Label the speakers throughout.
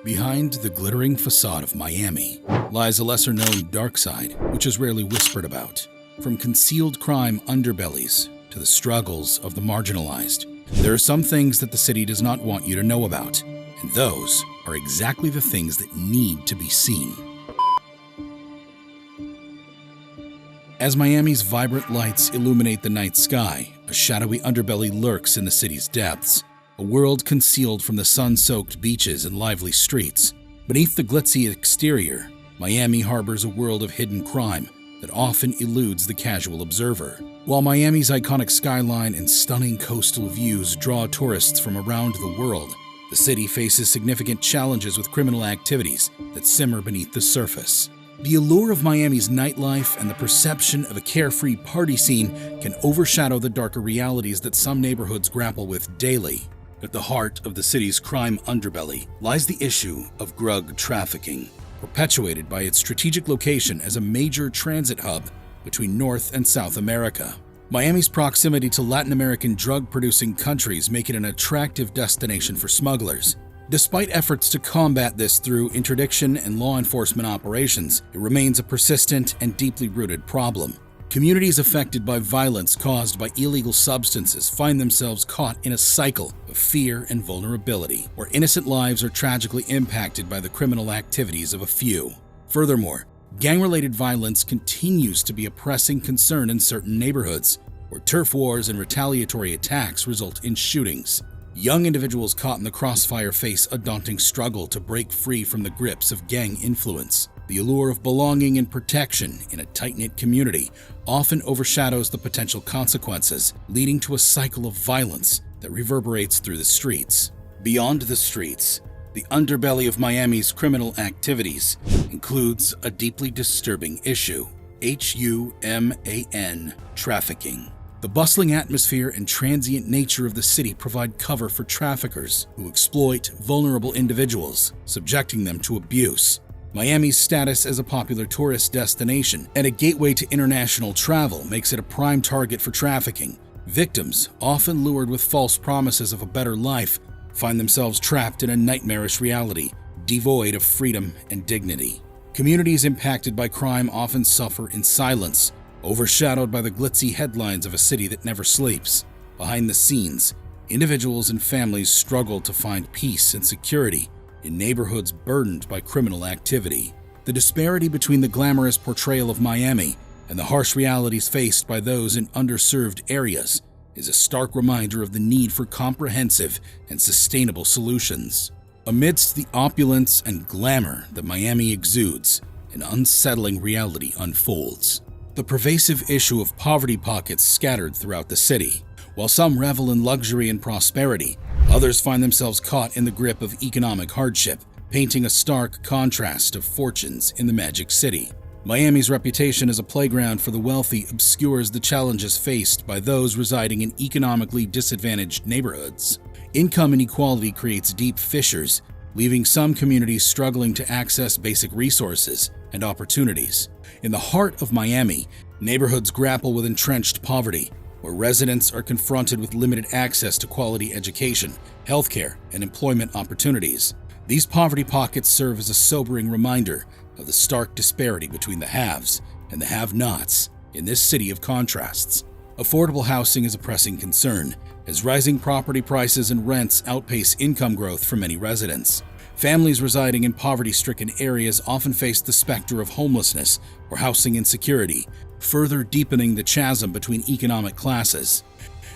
Speaker 1: Behind the glittering facade of Miami lies a lesser-known dark side, which is rarely whispered about. From concealed crime underbellies to the struggles of the marginalized, there are some things that the city does not want you to know about, and those are exactly the things that need to be seen. As Miami's vibrant lights illuminate the night sky, a shadowy underbelly lurks in the city's depths, a world concealed from the sun-soaked beaches and lively streets. Beneath the glitzy exterior, Miami harbors a world of hidden crime that often eludes the casual observer. While Miami's iconic skyline and stunning coastal views draw tourists from around the world, the city faces significant challenges with criminal activities that simmer beneath the surface. The allure of Miami's nightlife and the perception of a carefree party scene can overshadow the darker realities that some neighborhoods grapple with daily. At the heart of the city's crime underbelly lies the issue of drug trafficking, perpetuated by its strategic location as a major transit hub between North and South America. Miami's proximity to Latin American drug-producing countries make it an attractive destination for smugglers. Despite efforts to combat this through interdiction and law enforcement operations, it remains a persistent and deeply rooted problem. Communities affected by violence caused by illegal substances find themselves caught in a cycle of fear and vulnerability, where innocent lives are tragically impacted by the criminal activities of a few. Furthermore, gang-related violence continues to be a pressing concern in certain neighborhoods, where turf wars and retaliatory attacks result in shootings. Young individuals caught in the crossfire face a daunting struggle to break free from the grips of gang influence. The allure of belonging and protection in a tight-knit community often overshadows the potential consequences, leading to a cycle of violence that reverberates through the streets. Beyond the streets, the underbelly of Miami's criminal activities includes a deeply disturbing issue: human trafficking. The bustling atmosphere and transient nature of the city provide cover for traffickers who exploit vulnerable individuals, subjecting them to abuse. Miami's status as a popular tourist destination and a gateway to international travel makes it a prime target for trafficking. Victims, often lured with false promises of a better life, find themselves trapped in a nightmarish reality, devoid of freedom and dignity. Communities impacted by crime often suffer in silence, overshadowed by the glitzy headlines of a city that never sleeps. Behind the scenes, individuals and families struggle to find peace and security in neighborhoods burdened by criminal activity. The disparity between the glamorous portrayal of Miami and the harsh realities faced by those in underserved areas is a stark reminder of the need for comprehensive and sustainable solutions. Amidst the opulence and glamour that Miami exudes, an unsettling reality unfolds. The pervasive issue of poverty pockets scattered throughout the city. While some revel in luxury and prosperity, others find themselves caught in the grip of economic hardship, painting a stark contrast of fortunes in the Magic City. Miami's reputation as a playground for the wealthy obscures the challenges faced by those residing in economically disadvantaged neighborhoods. Income inequality creates deep fissures, leaving some communities struggling to access basic resources and opportunities. In the heart of Miami, neighborhoods grapple with entrenched poverty, where residents are confronted with limited access to quality education, healthcare, and employment opportunities. These poverty pockets serve as a sobering reminder of the stark disparity between the haves and the have-nots in this city of contrasts. Affordable housing is a pressing concern, as rising property prices and rents outpace income growth for many residents. Families residing in poverty-stricken areas often face the specter of homelessness or housing insecurity, further deepening the chasm between economic classes.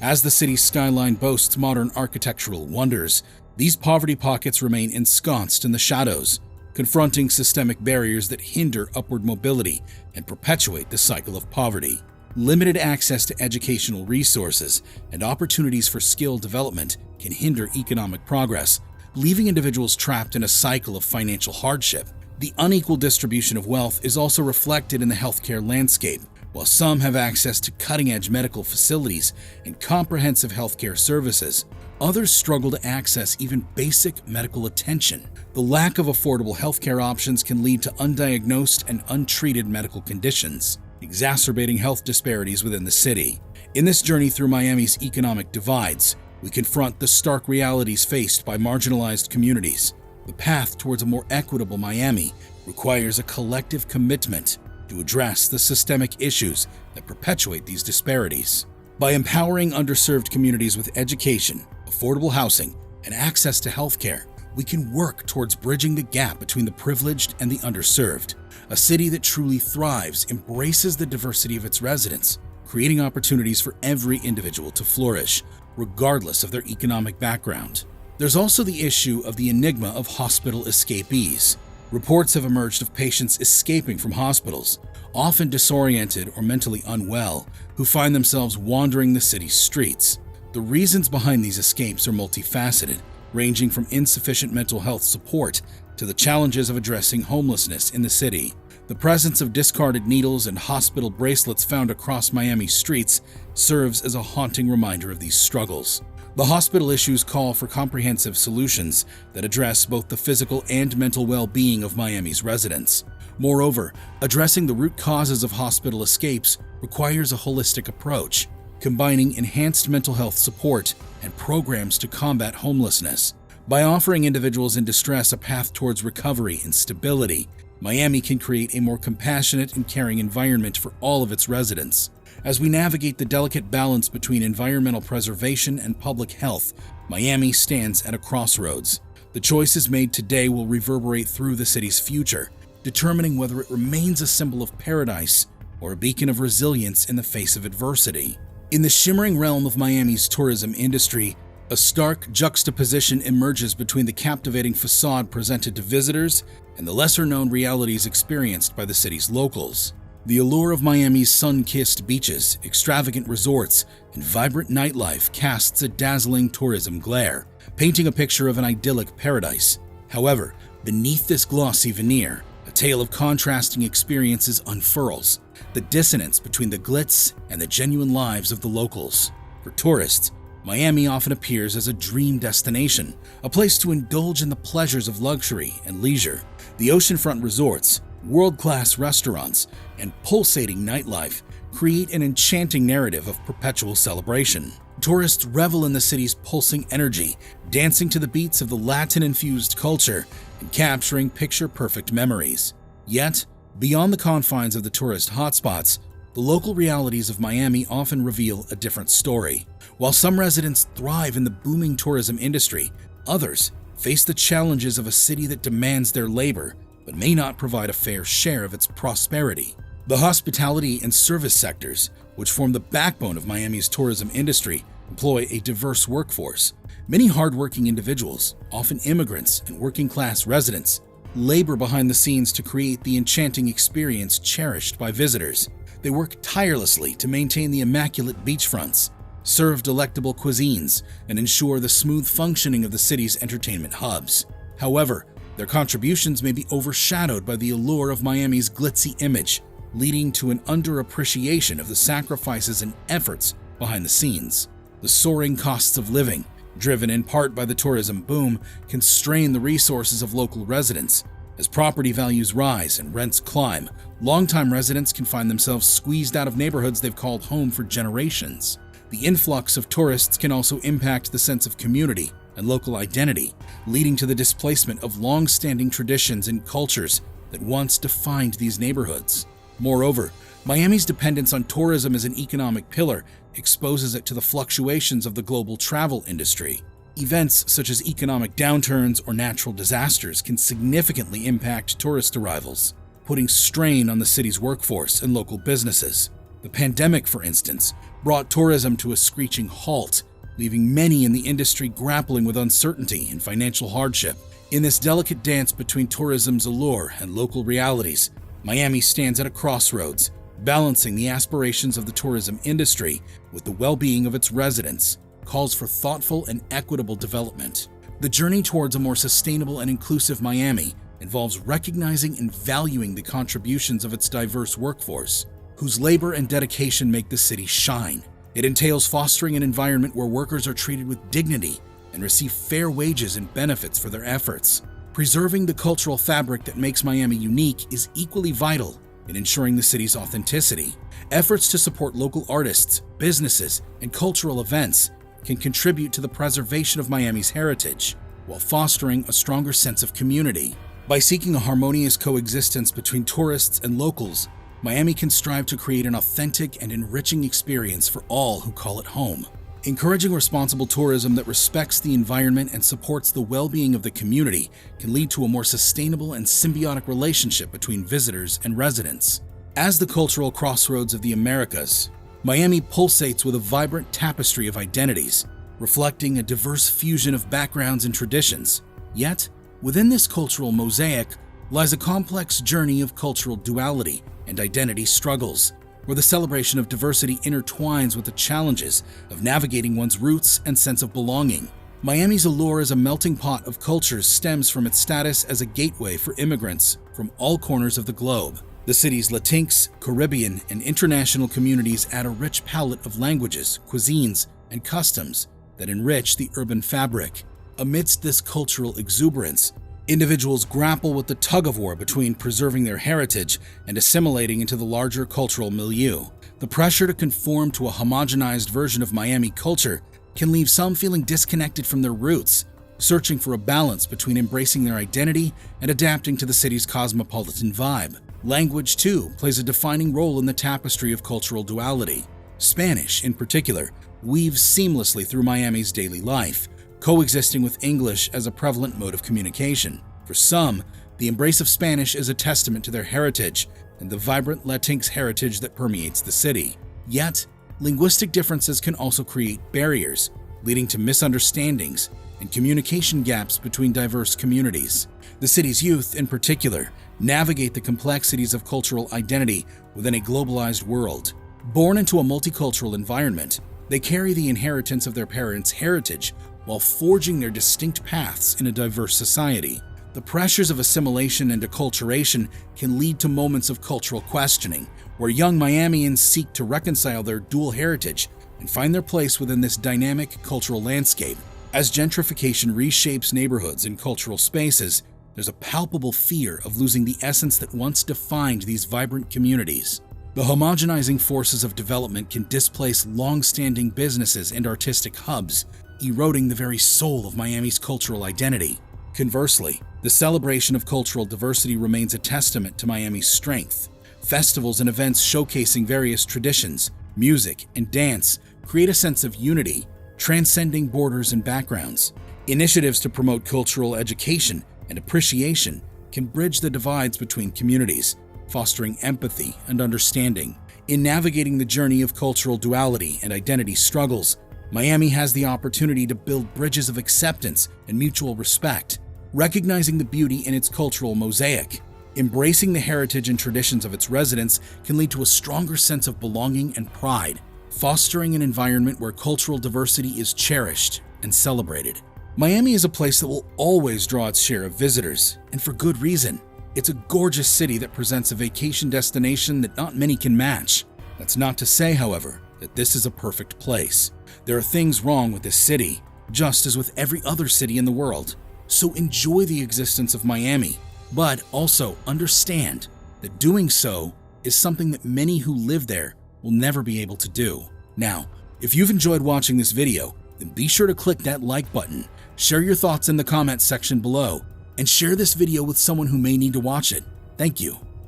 Speaker 1: As the city's skyline boasts modern architectural wonders, these poverty pockets remain ensconced in the shadows, confronting systemic barriers that hinder upward mobility and perpetuate the cycle of poverty. Limited access to educational resources and opportunities for skill development can hinder economic progress, leaving individuals trapped in a cycle of financial hardship. The unequal distribution of wealth is also reflected in the healthcare landscape. While some have access to cutting-edge medical facilities and comprehensive healthcare services, others struggle to access even basic medical attention. The lack of affordable healthcare options can lead to undiagnosed and untreated medical conditions, exacerbating health disparities within the city. In this journey through Miami's economic divides, we confront the stark realities faced by marginalized communities, The path towards a more equitable Miami requires a collective commitment to address the systemic issues that perpetuate these disparities. By empowering underserved communities with education, affordable housing, and access to healthcare, we can work towards bridging the gap between the privileged and the underserved. A city that truly thrives embraces the diversity of its residents, creating opportunities for every individual to flourish, regardless of their economic background. There's also the issue of the enigma of hospital escapees. Reports have emerged of patients escaping from hospitals, often disoriented or mentally unwell, who find themselves wandering the city's streets. The reasons behind these escapes are multifaceted, ranging from insufficient mental health support to the challenges of addressing homelessness in the city. The presence of discarded needles and hospital bracelets found across Miami's streets serves as a haunting reminder of these struggles. The hospital issues call for comprehensive solutions that address both the physical and mental well-being of Miami's residents. Moreover, addressing the root causes of hospital escapes requires a holistic approach, combining enhanced mental health support and programs to combat homelessness. By offering individuals in distress a path towards recovery and stability, Miami can create a more compassionate and caring environment for all of its residents. As we navigate the delicate balance between environmental preservation and public health, Miami stands at a crossroads. The choices made today will reverberate through the city's future, determining whether it remains a symbol of paradise or a beacon of resilience in the face of adversity. In the shimmering realm of Miami's tourism industry, a stark juxtaposition emerges between the captivating facade presented to visitors and the lesser-known realities experienced by the city's locals. The allure of Miami's sun-kissed beaches, extravagant resorts, and vibrant nightlife casts a dazzling tourism glare, painting a picture of an idyllic paradise. However, beneath this glossy veneer, a tale of contrasting experiences unfurls, the dissonance between the glitz and the genuine lives of the locals. For tourists, Miami often appears as a dream destination, a place to indulge in the pleasures of luxury and leisure. The oceanfront resorts, world-class restaurants, and pulsating nightlife create an enchanting narrative of perpetual celebration. Tourists revel in the city's pulsing energy, dancing to the beats of the Latin-infused culture and capturing picture-perfect memories. Yet, beyond the confines of the tourist hotspots, the local realities of Miami often reveal a different story. While some residents thrive in the booming tourism industry, others face the challenges of a city that demands their labor but may not provide a fair share of its prosperity. The hospitality and service sectors, which form the backbone of Miami's tourism industry, employ a diverse workforce. Many hardworking individuals, often immigrants and working-class residents, labor behind the scenes to create the enchanting experience cherished by visitors. They work tirelessly to maintain the immaculate beachfronts, serve delectable cuisines, and ensure the smooth functioning of the city's entertainment hubs. However, their contributions may be overshadowed by the allure of Miami's glitzy image, leading to an underappreciation of the sacrifices and efforts behind the scenes. The soaring costs of living, driven in part by the tourism boom, can strain the resources of local residents. As property values rise and rents climb, longtime residents can find themselves squeezed out of neighborhoods they've called home for generations. The influx of tourists can also impact the sense of community and local identity, leading to the displacement of long-standing traditions and cultures that once defined these neighborhoods. Moreover, Miami's dependence on tourism as an economic pillar exposes it to the fluctuations of the global travel industry. Events such as economic downturns or natural disasters can significantly impact tourist arrivals, putting strain on the city's workforce and local businesses. The pandemic, for instance, brought tourism to a screeching halt, leaving many in the industry grappling with uncertainty and financial hardship. In this delicate dance between tourism's allure and local realities, Miami stands at a crossroads, balancing the aspirations of the tourism industry with the well-being of its residents, calls for thoughtful and equitable development. The journey towards a more sustainable and inclusive Miami involves recognizing and valuing the contributions of its diverse workforce, whose labor and dedication make the city shine. It entails fostering an environment where workers are treated with dignity and receive fair wages and benefits for their efforts. Preserving the cultural fabric that makes Miami unique is equally vital in ensuring the city's authenticity. Efforts to support local artists, businesses, and cultural events can contribute to the preservation of Miami's heritage. while fostering a stronger sense of community. By seeking a harmonious coexistence between tourists and locals, Miami can strive to create an authentic and enriching experience for all who call it home. Encouraging responsible tourism that respects the environment and supports the well-being of the community can lead to a more sustainable and symbiotic relationship between visitors and residents. As the cultural crossroads of the Americas, Miami pulsates with a vibrant tapestry of identities, reflecting a diverse fusion of backgrounds and traditions. Yet, within this cultural mosaic lies a complex journey of cultural duality and identity struggles, where the celebration of diversity intertwines with the challenges of navigating one's roots and sense of belonging. Miami's allure as a melting pot of cultures stems from its status as a gateway for immigrants from all corners of the globe. The city's Latinx, Caribbean, and international communities add a rich palette of languages, cuisines, and customs that enrich the urban fabric. Amidst this cultural exuberance, individuals grapple with the tug-of-war between preserving their heritage and assimilating into the larger cultural milieu. The pressure to conform to a homogenized version of Miami culture can leave some feeling disconnected from their roots, searching for a balance between embracing their identity and adapting to the city's cosmopolitan vibe. Language, too, plays a defining role in the tapestry of cultural duality. Spanish, in particular, weaves seamlessly through Miami's daily life, coexisting with English as a prevalent mode of communication. For some, the embrace of Spanish is a testament to their heritage and the vibrant Latinx heritage that permeates the city. Yet, linguistic differences can also create barriers, leading to misunderstandings and communication gaps between diverse communities. The city's youth, in particular, navigate the complexities of cultural identity within a globalized world. Born into a multicultural environment, they carry the inheritance of their parents' heritage while forging their distinct paths in a diverse society. The pressures of assimilation and acculturation can lead to moments of cultural questioning, where young Miamians seek to reconcile their dual heritage and find their place within this dynamic cultural landscape. As gentrification reshapes neighborhoods and cultural spaces, there's a palpable fear of losing the essence that once defined these vibrant communities. The homogenizing forces of development can displace long-standing businesses and artistic hubs, eroding the very soul of Miami's cultural identity. Conversely, the celebration of cultural diversity remains a testament to Miami's strength. Festivals and events showcasing various traditions, music, and dance create a sense of unity, transcending borders and backgrounds. Initiatives to promote cultural education and appreciation can bridge the divides between communities, fostering empathy and understanding. In navigating the journey of cultural duality and identity struggles, Miami has the opportunity to build bridges of acceptance and mutual respect, recognizing the beauty in its cultural mosaic. Embracing the heritage and traditions of its residents can lead to a stronger sense of belonging and pride, fostering an environment where cultural diversity is cherished and celebrated. Miami is a place that will always draw its share of visitors, and for good reason. It's a gorgeous city that presents a vacation destination that not many can match. That's not to say, however, that this is a perfect place. There are things wrong with this city, just as with every other city in the world. So enjoy the existence of Miami, but also understand that doing so is something that many who live there will never be able to do. Now, if you've enjoyed watching this video, then be sure to click that like button, share your thoughts in the comments section below, and share this video with someone who may need to watch it. Thank you.